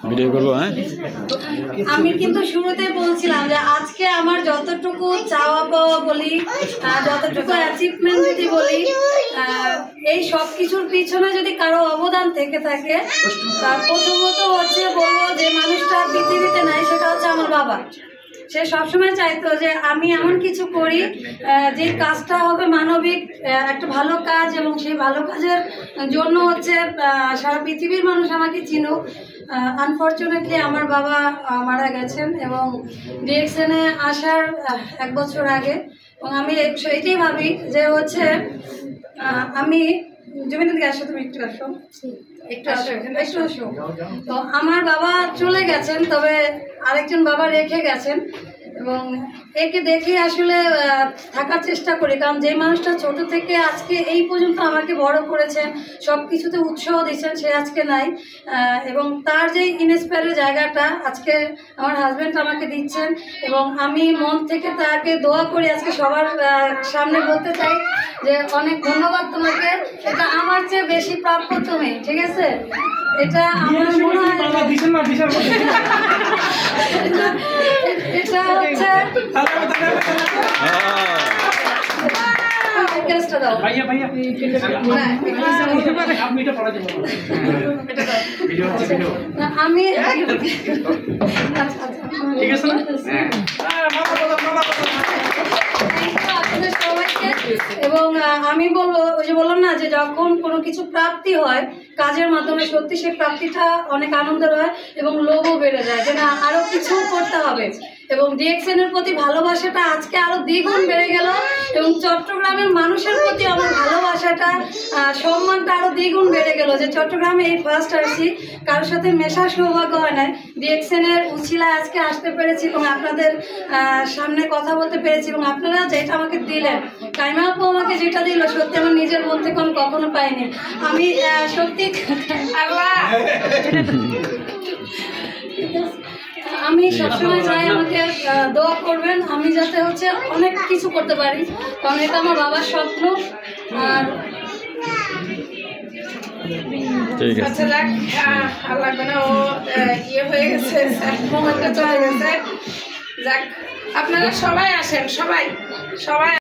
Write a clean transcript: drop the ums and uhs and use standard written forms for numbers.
Video করব। হ্যাঁ, আমি কিন্তু শুরুতেই বলছিলাম যে আজকে আমার যতটুকু চাওয়া পাওয়া বলি, যতটুকু অ্যাচিভমেন্ট যদি বলি, এই সব কিছুর পিছনে যদি কারো অবদান থেকে থাকে, প্রথমত হচ্ছে বলবো যে মানুষটা পৃথিবীতে নাই, সেটা হচ্ছে আমার বাবা। সে সবসময় চাইতো যে আমি এমন কিছু করি যে কাজটা হবে মানবিক, একটা ভালো কাজ, এবং সেই ভালো কাজের জন্য হচ্ছে সারা পৃথিবীর মানুষ আমাকে চিনুক। আনফর্চুনেটলি আমার বাবা মারা গেছেন, এবং ডিএক্সএনে আসার 1 বছর আগে। এবং আমি এটাই ভাবি যে হচ্ছে আমি জমিন দিকে আসো, তুমি একটু আসো, একটু আসো। তো আমার বাবা চলে গেছেন, তবে আরেকজন বাবা রেখে গেছেন, এবং একে দেখে আসলে থাকার চেষ্টা করি। কারণ যে মানুষটা ছোট থেকে আজকে এই পর্যন্ত আমাকে বড় করেছেন, সব কিছুতে উৎসাহ দিচ্ছেন, সে আজকে নাই। এবং তার যে ইনস্পায়ারের জায়গাটা আজকে আমার হাজব্যান্ড আমাকে দিচ্ছেন, এবং আমি মন থেকে তাকে দোয়া করি। আজকে সবার সামনে বলতে চাই যে অনেক ধন্যবাদ তোমাকে, এটা আমার চেয়ে বেশি প্রাপ্য তুমি, ঠিক আছে? এটা আমার মনে হয় এটা হচ্ছে আমি এবং আমি বলবো, ওই যে বললাম না যে যখন কোনো কিছু প্রাপ্তি হয় কাজের মাধ্যমে, সত্যি সেই প্রাপ্তিটা অনেক আনন্দের হয়, এবং লোভও বেড়ে যায় যে না আরো কিছু করতে হবে। এবং ডিএক্সএনের প্রতি ভালোবাসাটা আজকে আরো দ্বিগুণ বেড়ে গেল, এবং চট্টগ্রামের মানুষের প্রতি আমার ভালোবাসাটা, সম্মানটা আরো দ্বিগুণ বেড়ে গেল। যে চট্টগ্রামে এই ফার্স্ট আসছি, কারোর সাথে মেশার সৌভাগ্য হয় না, ডিএক্সএনের উছিলায় আজকে আসতে পেরেছি, এবং আপনাদের সামনে কথা বলতে পেরেছি। এবং আপনারা যেটা আমাকে দিলেন, কাইমা আপু আমাকে যেটা দিল, সত্যি আমার নিজের মন থেকে আমি কখনো পাইনি। আমি সত্যি আমি সবসময় চাই আমাকে দোয়া করবেন, আমি যাতে হচ্ছে অনেক কিছু করতে পারি, কারণ এটা আমার বাবার স্বপ্ন। আর ঠিক আছে, আর লাগবে না, ও ইয়ে হয়ে গেছে, মোমেন্টটা চলে গেছে। যাক, আপনারা সবাই আসেন, সবাই।